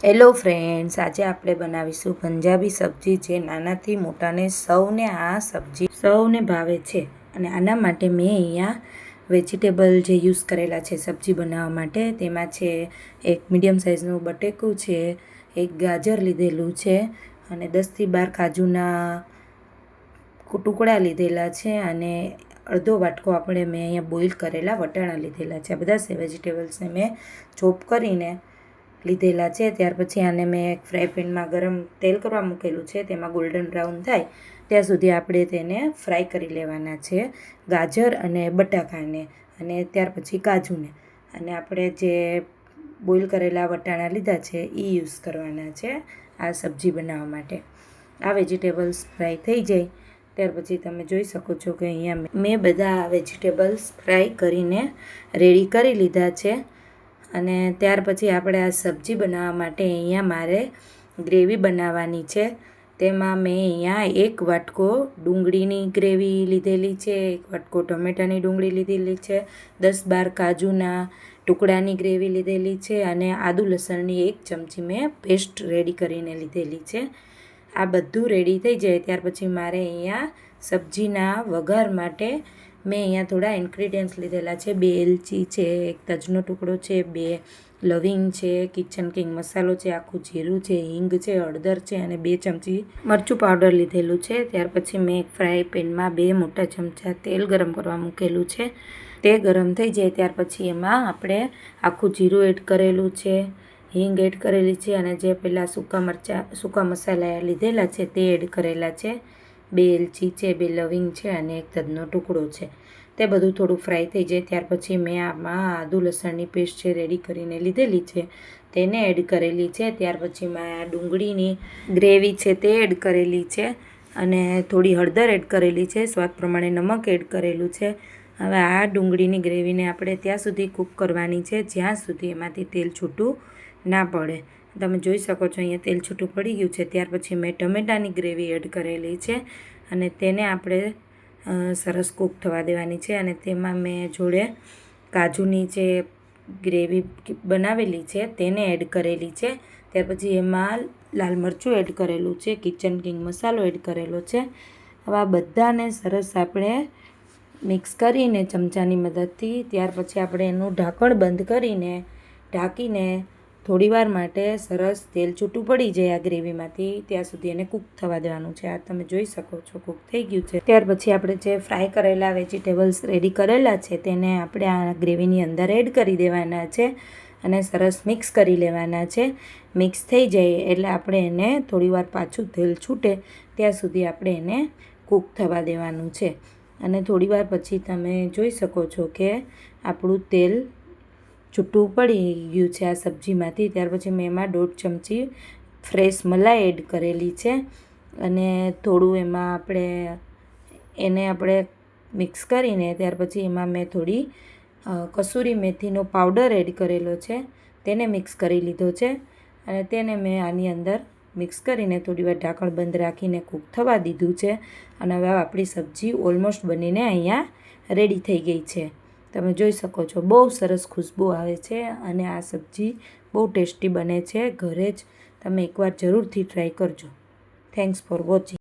Hello friends, આજે આપણે બનાવીશું પંજાબી સબ્જી જે નાનાથી મોટાને સૌને ભાવે છે. અને આના માટે મેં અહીંયા વેજીટેબલ જે યુઝ કરેલા છે સબ્જી બનાવવા માટે, તેમાં છે એક મીડિયમ સાઇઝનું બટેકું છે, એક ગાજર લીધેલું છે અને 10થી 12 કાજુના ટુકડા લીધેલા છે અને અડધો વાટકો મેં અહીંયા બોઇલ કરેલા વટાણા લીધેલા છે. આ બધા વેજીટેબલ્સને મેં ચોપ કરીને લીધેલા છે. ત્યાર પછી આને મેં એક ફ્રાય પેનમાં ગરમ તેલ કરવા મૂકેલું છે. તેમાં ગોલ્ડન બ્રાઉન થાય ત્યાં સુધી આપણે તેને ફ્રાય કરી લેવાના છે, ગાજર અને બટાકાને, અને ત્યાર પછી કાજુને. અને આપણે જે બોઇલ કરેલા વટાણા લીધા છે એ યુઝ કરવાના છે આ સબ્જી બનાવવા માટે. આ વેજીટેબલ્સ ફ્રાય થઈ જાય ત્યાર પછી તમે જોઈ શકો છો કે અહીંયા મેં બધા વેજીટેબલ્સ ફ્રાય કરીને રેડી કરી લીધા છે. અને ત્યાર પછી આપણે આ સબ્જી બનાવવા માટે અહીંયા મારે ગ્રેવી બનાવવાની છે. તેમાં મેં અહીંયા એક વાટકો ડુંગળીની ગ્રેવી લીધેલી છે, એક વાટકો ટમેટાની ડુંગળી લીધેલી છે, 10-12 કાજુના ટુકડાની ગ્રેવી લીધેલી છે અને આદુ લસણની 1 ચમચી મેં પેસ્ટ રેડી કરીને લીધેલી છે. આ બધું રેડી થઈ જાય ત્યાર પછી મારે અહીંયા સબ્જીના વઘાર માટે મેં અહીંયા થોડા ઇન્ગ્રીડિયન્ટ્સ લીધેલા છે. 2 એલચી છે, 1 તજનો ટુકડો છે, 2 લવિંગ છે, કિચન કિંગ મસાલો છે, આખું જીરું છે, હિંગ છે, હળદર છે અને 2 ચમચી મરચું પાવડર લીધેલું છે. ત્યાર પછી મેં એક ફ્રાય પેનમાં 2 મોટા ચમચા તેલ ગરમ કરવા મૂકેલું છે. તે ગરમ થઈ જાય ત્યાર પછી એમાં આપણે આખું જીરું એડ કરેલું છે, હિંગ એડ કરેલી છે અને જે પહેલાં સૂકા મસાલા લીધેલા છે તે એડ કરેલા છે. 2 એલચી છે, 2 લવિંગ છે અને 1 તજનો ટુકડો છે. તે બધું થોડું ફ્રાય થઈ જાય ત્યાર પછી મેં આમાં આદુ લસણની પેસ્ટ છે રેડી કરીને લીધેલી છે તેને એડ કરેલી છે. ત્યાર પછી મેં ડુંગળીની ગ્રેવી છે તે એડ કરેલી છે અને થોડી હળદર એડ કરેલી છે, સ્વાદ પ્રમાણે નમક એડ કરેલું છે. હવે આ ડુંગળીની ગ્રેવીને આપણે ત્યાં સુધી કૂક કરવાની છે જ્યાં સુધી એમાંથી તેલ છૂટું ના પડે. તમે જોઈ શકો છો અહીંયા તેલ છૂટું પડી ગયું છે. ત્યાર પછી મેં ટમેટાની ગ્રેવી એડ કરેલી છે અને તેને આપણે સરસ કૂક થવા દેવાની છે. અને તેમાં મેં જોડે કાજુની જે ગ્રેવી બનાવેલી છે તેને એડ કરેલી છે. ત્યાર પછી એમાં લાલ મરચું એડ કરેલું છે, કિચન કિંગ મસાલો એડ કરેલો છે. હવે આ બધાને સરસ આપણે મિક્સ કરીને ચમચાની મદદથી ત્યાર પછી આપણે એનું ઢાંકણ બંધ કરીને ઢાંકીને થોડીવાર માટે સરસ તેલ છૂટું પડી જાય આ ગ્રેવીમાંથી ત્યાં સુધી એને કૂક થવા દેવાનું છે. આ તમે જોઈ શકો છો કૂક થઈ ગયું છે. ત્યાર પછી આપણે જે ફ્રાય કરેલા વેજીટેબલ્સ રેડી કરેલા છે તેને આપણે આ ગ્રેવીની અંદર એડ કરી દેવાના છે અને સરસ મિક્સ કરી લેવાના છે. મિક્સ થઈ જાય એટલે આપણે એને થોડીવાર પાછું તેલ છૂટે ત્યાં સુધી આપણે એને કૂક થવા દેવાનું છે. અને થોડીવાર પછી તમે જોઈ શકો છો કે આપણું તેલ છૂટું પડી ગયું છે આ સબ્જીમાંથી. ત્યાર પછી મેં એમાં 1.5 ચમચી ફ્રેશ મલાઈ એડ કરેલી છે અને થોડું એમાં આપણે મિક્સ કરીને ત્યાર પછી એમાં મેં થોડી કસૂરી મેથીનો પાવડર એડ કરેલો છે, તેને મિક્સ કરી લીધો છે અને તેને મેં આની અંદર મિક્સ કરીને થોડીવાર ઢાંકણ બંધ રાખીને કૂક થવા દીધું છે. અને હવે આપણી સબ્જી ઓલમોસ્ટ બનીને અહીંયા રેડી થઈ ગઈ છે. તમે જોઈ શકો છો બહુ સરસ ખુશ્બુ આવે છે અને આ સબ્જી બહુ ટેસ્ટી બને છે. ઘરે જ તમે એકવાર જરૂરથી ટ્રાય કરજો. Thanks for watching.